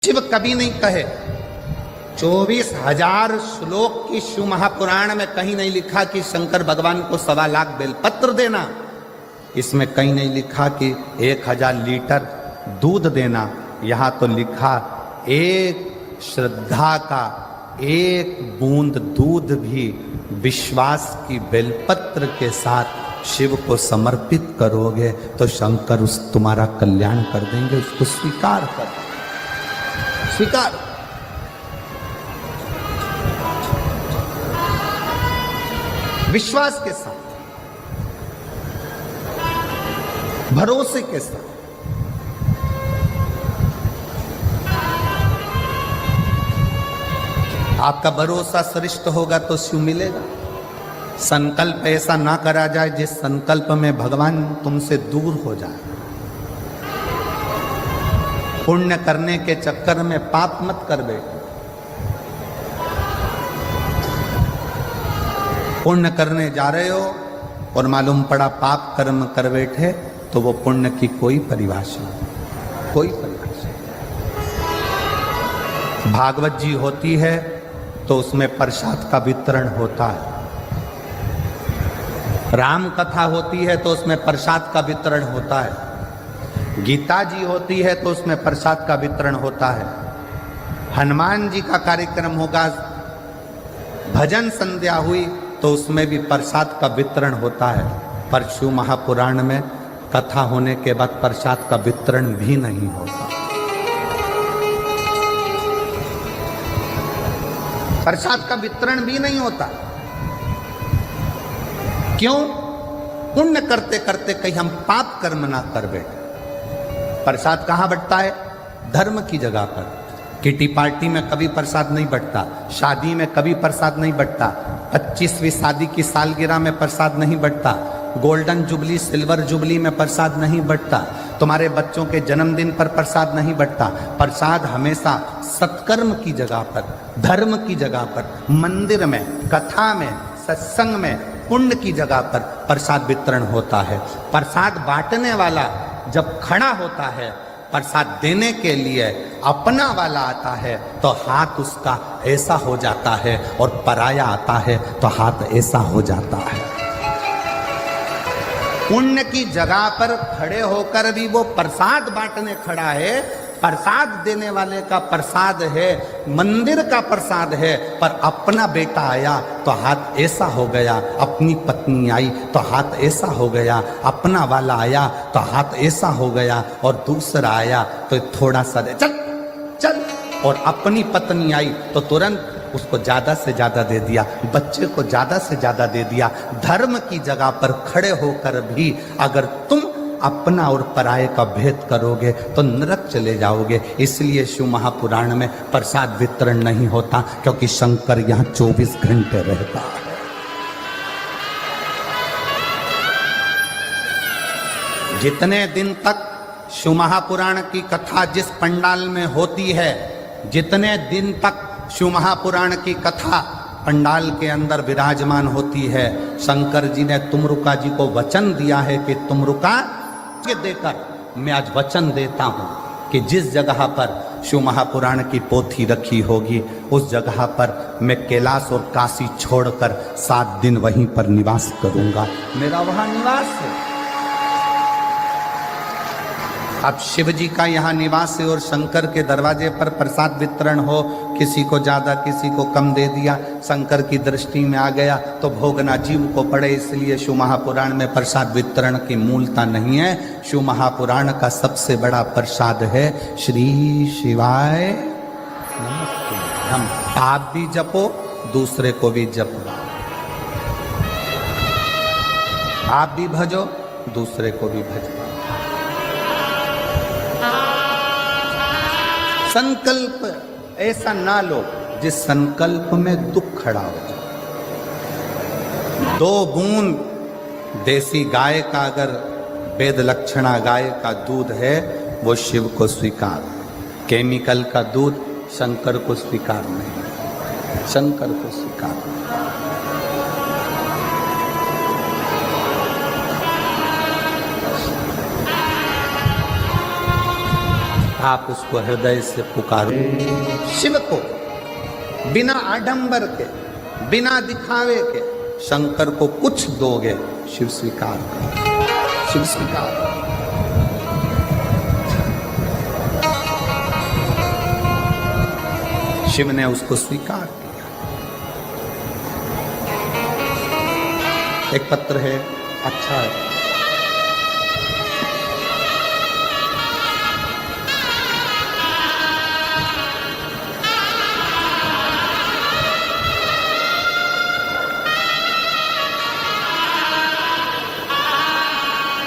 शिव कभी नहीं कहे। 24,000 श्लोक की शिव महापुराण में कहीं नहीं लिखा कि शंकर भगवान को 1.25 लाख बेलपत्र देना। इसमें कहीं नहीं लिखा कि 1000 लीटर दूध देना। यहां तो लिखा एक श्रद्धा का एक बूंद दूध भी विश्वास की बेलपत्र के साथ शिव को समर्पित करोगे तो शंकर उस तुम्हारा कल्याण कर देंगे। उसको स्वीकार कर, स्वीकार। विश्वास के साथ, भरोसे के साथ। आपका भरोसा श्रेष्ठ होगा तो शिव मिलेगा। संकल्प ऐसा ना करा जाए जिस संकल्प में भगवान तुमसे दूर हो जाए। पुण्य करने के चक्कर में पाप मत कर बैठो। पुण्य करने जा रहे हो और मालूम पड़ा पाप कर्म कर बैठे तो वो पुण्य की कोई परिभाषा नहीं, कोई परिभाषा। भागवत जी होती है तो उसमें प्रसाद का वितरण होता है। राम कथा होती है तो उसमें प्रसाद का वितरण होता है। गीता जी होती है तो उसमें प्रसाद का वितरण होता है। हनुमान जी का कार्यक्रम होगा, भजन संध्या हुई तो उसमें भी प्रसाद का वितरण होता है। पर शिव महापुराण में कथा होने के बाद प्रसाद का वितरण भी नहीं होता। प्रसाद का वितरण भी नहीं होता। क्यों? पुण्य करते करते कहीं हम पाप कर्म ना कर बैठे। प्रसाद कहां बंटता है? धर्म की जगह पर। किटी पार्टी में कभी प्रसाद नहीं बंटता, शादी में कभी प्रसाद नहीं बंटता, 25वीं शादी की सालगिरह में प्रसाद नहीं बंटता, गोल्डन जुबली सिल्वर जुबली में प्रसाद नहीं बंटता, तुम्हारे बच्चों के जन्मदिन पर प्रसाद नहीं बंटता। प्रसाद हमेशा सत्कर्म की जगह पर, धर्म की जगह पर, मंदिर में, कथा में, सत्संग में, पुण्य की जगह पर प्रसाद वितरण होता है। प्रसाद बांटने वाला जब खड़ा होता है प्रसाद देने के लिए, अपना वाला आता है तो हाथ उसका ऐसा हो जाता है और पराया आता है तो हाथ ऐसा हो जाता है। पुण्य की जगह पर खड़े होकर भी वो प्रसाद बांटने खड़ा है। प्रसाद देने वाले का प्रसाद है, मंदिर का प्रसाद है, पर अपना बेटा आया तो हाथ ऐसा हो गया, अपनी पत्नी आई तो हाथ ऐसा हो गया, अपना वाला आया तो हाथ ऐसा हो गया, और दूसरा आया तो थोड़ा सा चल चल, और अपनी पत्नी आई तो तुरंत उसको ज्यादा से ज्यादा दे दिया, बच्चे को ज्यादा से ज्यादा दे दिया। धर्म की जगह पर खड़े होकर भी अगर तुम अपना और पराये का भेद करोगे तो नरक चले जाओगे। इसलिए शिव महापुराण में प्रसाद वितरण नहीं होता, क्योंकि शंकर यहाँ 24 घंटे रहता है। जितने दिन तक शिव महापुराण की कथा जिस पंडाल में होती है, जितने दिन तक शिव महापुराण की कथा पंडाल के अंदर विराजमान होती है, शंकर जी ने तुमरुका जी को वचन दिया है कि तुमरुका के देकर मैं आज वचन देता हूं कि जिस जगह पर शिव महापुराण की पोथी रखी होगी उस जगह पर मैं कैलाश और काशी छोड़कर 7 दिन वहीं पर निवास करूंगा। मेरा वहां निवास है। अब शिव जी का यहाँ निवास है और शंकर के दरवाजे पर प्रसाद वितरण हो, किसी को ज्यादा किसी को कम दे दिया, शंकर की दृष्टि में आ गया तो भोगना जीव को पड़े। इसलिए शिव महापुराण में प्रसाद वितरण की मूलता नहीं है। शिव महापुराण का सबसे बड़ा प्रसाद है श्री शिवाय नमस्ते। हम आप भी जपो, दूसरे को भी जपो, आप भी भजो, दूसरे को भी भजो। संकल्प ऐसा ना लो जिस संकल्प में दुख खड़ा हो जाए। 2 बूंद देसी गाय का अगर वेद लक्षणा गाय का दूध है वो शिव को स्वीकार, केमिकल का दूध शंकर को स्वीकार नहीं, शंकर को स्वीकार नहीं। आप उसको हृदय से पुकारो। शिव को बिना आडंबर के, बिना दिखावे के शंकर को कुछ दोगे, शिव स्वीकार करो, शिव स्वीकार करो। शिव ने उसको स्वीकार किया। एक पत्र है, अच्छा है।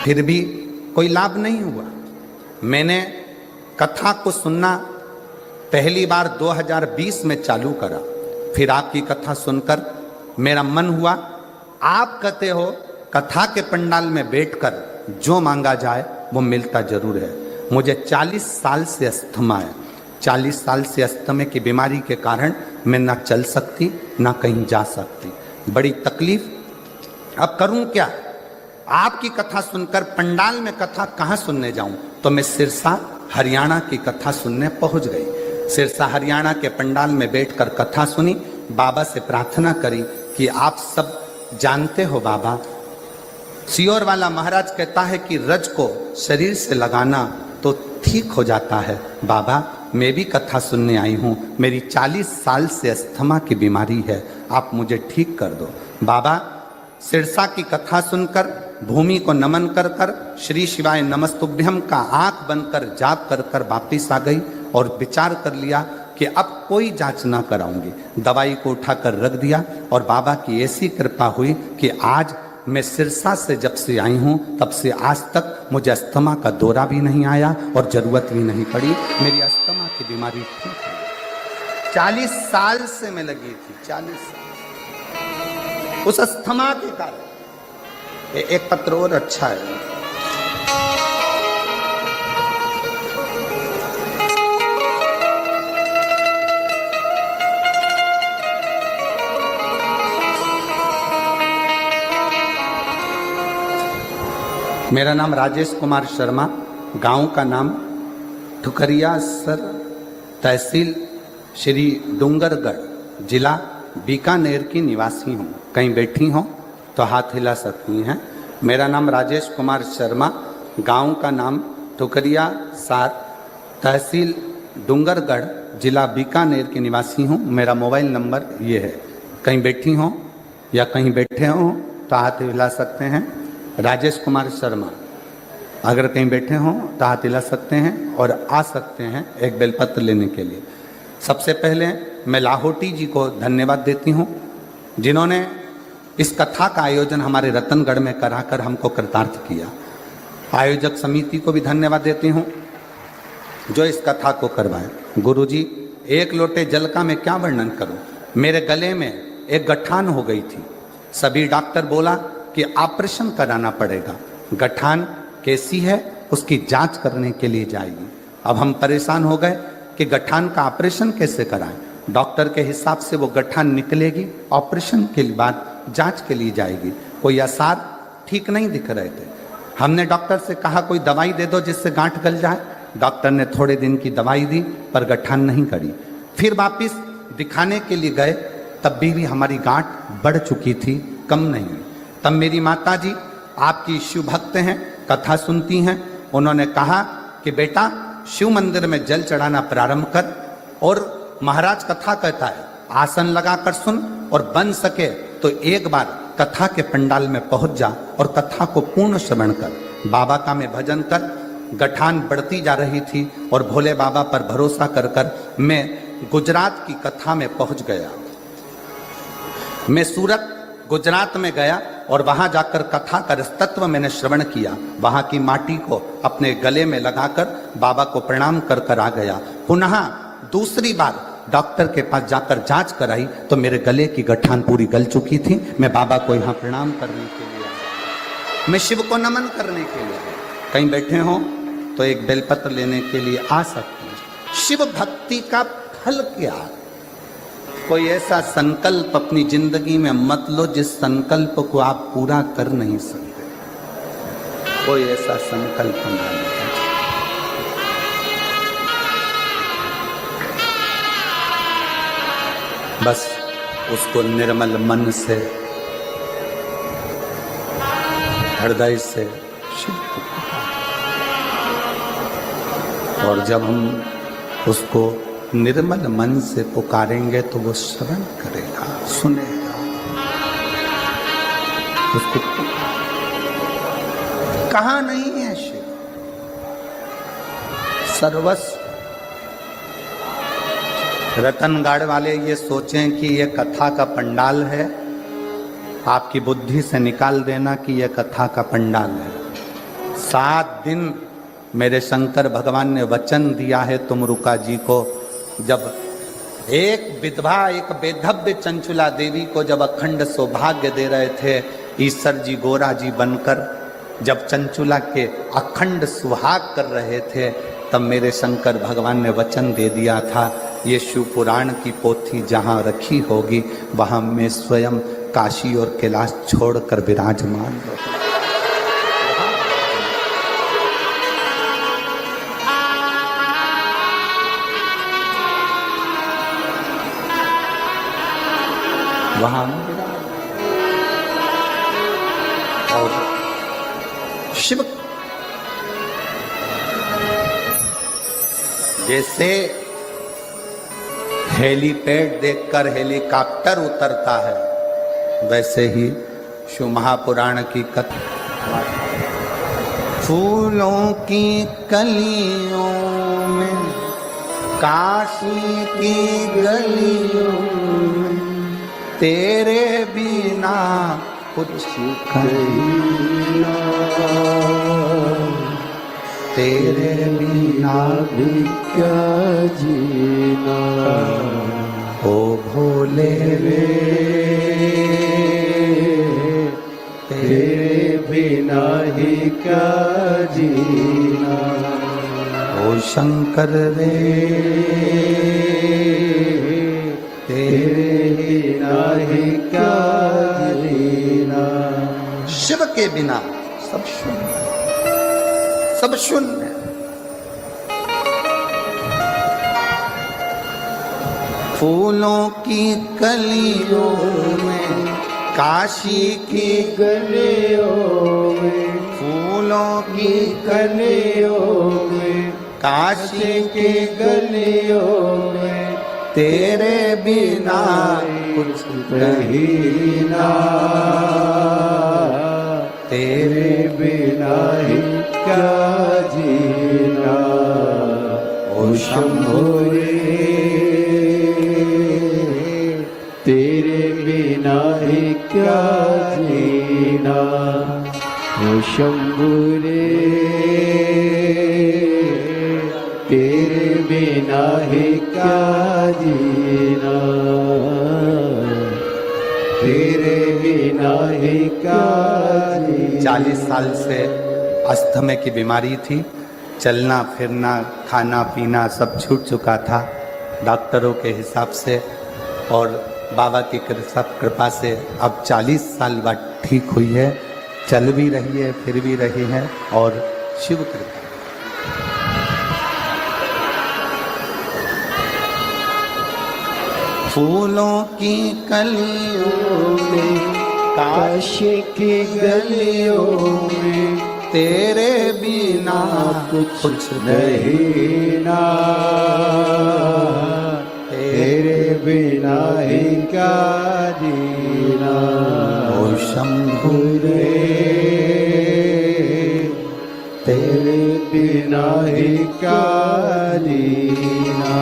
फिर भी कोई लाभ नहीं हुआ। मैंने कथा को सुनना पहली बार 2020 में चालू करा। फिर आपकी कथा सुनकर मेरा मन हुआ, आप कहते हो कथा के पंडाल में बैठकर जो मांगा जाए वो मिलता जरूर है। मुझे 40 साल से अस्थमा है। 40 साल से अस्थमा की बीमारी के कारण मैं ना चल सकती ना कहीं जा सकती, बड़ी तकलीफ। अब करूं क्या? आपकी कथा सुनकर पंडाल में कथा कहाँ सुनने जाऊं? तो मैं सिरसा हरियाणा की कथा सुनने पहुंच गई। सिरसा हरियाणा के पंडाल में बैठकर कथा सुनी। बाबा से प्रार्थना करी कि आप सब जानते हो बाबा, सियोर वाला महाराज कहता है कि रज को शरीर से लगाना तो ठीक हो जाता है। बाबा मैं भी कथा सुनने आई हूँ, मेरी 40 साल से अस्थमा की बीमारी है, आप मुझे ठीक कर दो। बाबा सिरसा की कथा सुनकर भूमि को नमन कर कर श्री शिवाय नमस्तुभ्यम का आंख बंद कर जाप कर कर वापिस आ गई और विचार कर लिया कि अब कोई जांच ना कराऊंगी। दवाई को उठाकर रख दिया और बाबा की ऐसी कृपा हुई कि आज मैं सिरसा से जब से आई हूँ तब से आज तक मुझे अस्थमा का दौरा भी नहीं आया और जरूरत भी नहीं पड़ी। मेरी अस्थमा की बीमारी ठीक है। 40 साल से मैं लगी थी, 40 साल उस अस्थमा के कारण। एक पत्र और अच्छा है। मेरा नाम राजेश कुमार शर्मा, गांव का नाम ठुकरिया सर, तहसील श्री डूंगरगढ़, जिला बीकानेर की निवासी हूँ। कहीं बैठी हो तो हाथ हिला सकती हैं। मेरा नाम राजेश कुमार शर्मा, गांव का नाम ठुकरिया सार, तहसील डूंगरगढ़, जिला बीकानेर की निवासी हूँ। मेरा मोबाइल नंबर ये है। कहीं बैठी हो या कहीं बैठे हो तो हाथ हिला सकते हैं। राजेश कुमार शर्मा, अगर कहीं बैठे हो तो हाथ हिला सकते हैं और आ सकते हैं एक बेलपत्र लेने के लिए। सबसे पहले मैं लाहौटी जी को धन्यवाद देती हूँ जिन्होंने इस कथा का आयोजन हमारे रतनगढ़ में कराकर हमको कृतार्थ किया। आयोजक समिति को भी धन्यवाद देती हूँ जो इस कथा को करवाए। गुरुजी, एक लोटे जल का मैं क्या वर्णन करूँ। मेरे गले में एक गठान हो गई थी। सभी डॉक्टर बोला कि ऑपरेशन कराना पड़ेगा। गठान कैसी है उसकी जांच करने के लिए जाएगी। अब हम परेशान हो गए कि गठान का ऑपरेशन कैसे कराएं। डॉक्टर के हिसाब से वो गठान निकलेगी, ऑपरेशन के बाद जांच के लिए जाएगी। कोई आसार ठीक नहीं दिख रहे थे। हमने डॉक्टर से कहा कोई दवाई दे दो जिससे गांठ गल जाए। डॉक्टर ने थोड़े दिन की दवाई दी पर गठान नहीं करी। फिर वापिस दिखाने के लिए गए, तब भी हमारी गांठ बढ़ चुकी थी, कम नहीं। तब मेरी माता जी आपकी शिव भक्त हैं, कथा सुनती हैं। उन्होंने कहा कि बेटा शिव मंदिर में जल चढ़ाना प्रारंभ कर और महाराज कथा कहता है आसन लगाकर सुन और बन सके तो एक बार कथा के पंडाल में पहुंच जा और कथा को पूर्ण श्रवण कर। बाबा का मैं भजन कर। गठान बढ़ती जा रही थी और भोले बाबा पर भरोसा कर कर मैं गुजरात की कथा में पहुंच गया। मैं सूरत गुजरात में गया और वहां जाकर कथा का तत्व मैंने श्रवण किया। वहां की माटी को अपने गले में लगाकर बाबा को प्रणाम कर कर आ गया। पुनः दूसरी बार डॉक्टर के पास जाकर जांच कराई तो मेरे गले की गठान पूरी गल चुकी थी। मैं बाबा को यहाँ प्रणाम करने के लिए आया, मैं शिव को नमन करने के लिए आया। कहीं बैठे हो तो एक बेलपत्र लेने के लिए आ सकते हैं। शिव भक्ति का फल क्या? कोई ऐसा संकल्प अपनी जिंदगी में मत लो जिस संकल्प को आप पूरा कर नहीं सकते। कोई ऐसा संकल्प ना लो। बस उसको निर्मल मन से, हृदय से शिव को पुकारें। और जब हम उसको निर्मल मन से पुकारेंगे तो वो श्रवण करेगा, सुनेगा। उसको कहाँ नहीं है शिव, सर्वस्व। रतनगढ़ वाले ये सोचें कि ये कथा का पंडाल है, आपकी बुद्धि से निकाल देना कि ये कथा का पंडाल है। 7 दिन मेरे शंकर भगवान ने वचन दिया है तुमरुका जी को। जब एक विधवा, एक बेधव्य चंचुला देवी को जब अखंड सौभाग्य दे रहे थे ईश्वर जी गोरा जी बनकर, जब चंचुला के अखंड सुहाग कर रहे थे, तब मेरे शंकर भगवान ने वचन दे दिया था, ये शिव पुराण की पोथी जहाँ रखी होगी वहाँ मैं स्वयं काशी और कैलाश छोड़कर विराजमान हो। वहाँ और शिव जैसे हेलीपैड देखकर हेलीकॉप्टर उतरता है, वैसे ही शिव महापुराण की कथा। फूलों की कलियों में, काशी की गलियों में, तेरे बिना कुछ कहना, तेरे बिना भी क्या जीना, ओ भोले रे तेरे बिना ही क्या जीना, ओ शंकर रे तेरे बिना ही क्या जीना। शिव के बिना सब शून्य, सब शून्य। फूलों की कलियों में, काशी की गलियों में, फूलों की कलियों में, काशी की गलियों में, तेरे बिना कुछ कहीं ना, तेरे बिना ही क्या जीना, ओ शंभो रे तेरे बिना ही क्या जीना, ओ शंभो रे तेरे बिना ही क्या जीना, तेरे बिना ही क्या जीना। 40 साल से अस्थमा की बीमारी थी, चलना फिरना खाना पीना सब छूट चुका था डॉक्टरों के हिसाब से, और बाबा की कृपा से अब 40 साल बाद ठीक हुई है, चल भी रही है, फिर भी रही है, और शिव कृपा। फूलों की कलियों में, काशी की गलियों में, तेरे बिना कुछ नहीं ना, तेरे बिना ही क्या जीना, ओ शंभु रे तेरे बिना ही क्या जीना,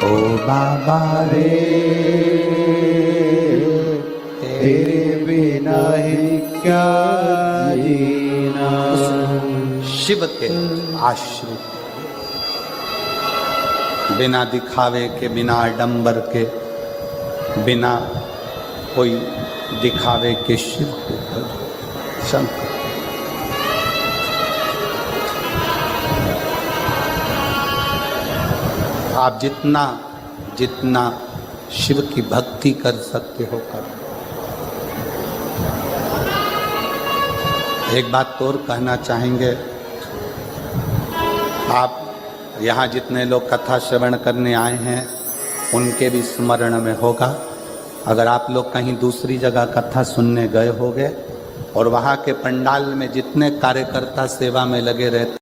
ओ बाबा रे तेरे बिना ही क्या जीना। शिव के आश्रित, बिना दिखावे के, बिना आडंबर के, बिना कोई दिखावे के शिव को शंकर। आप जितना जितना शिव की भक्ति कर सकते हो कर। एक बात और कहना चाहेंगे, आप यहाँ जितने लोग कथा श्रवण करने आए हैं, उनके भी स्मरण में होगा। अगर आप लोग कहीं दूसरी जगह कथा सुनने गए होंगे और वहाँ के पंडाल में जितने कार्यकर्ता सेवा में लगे रहते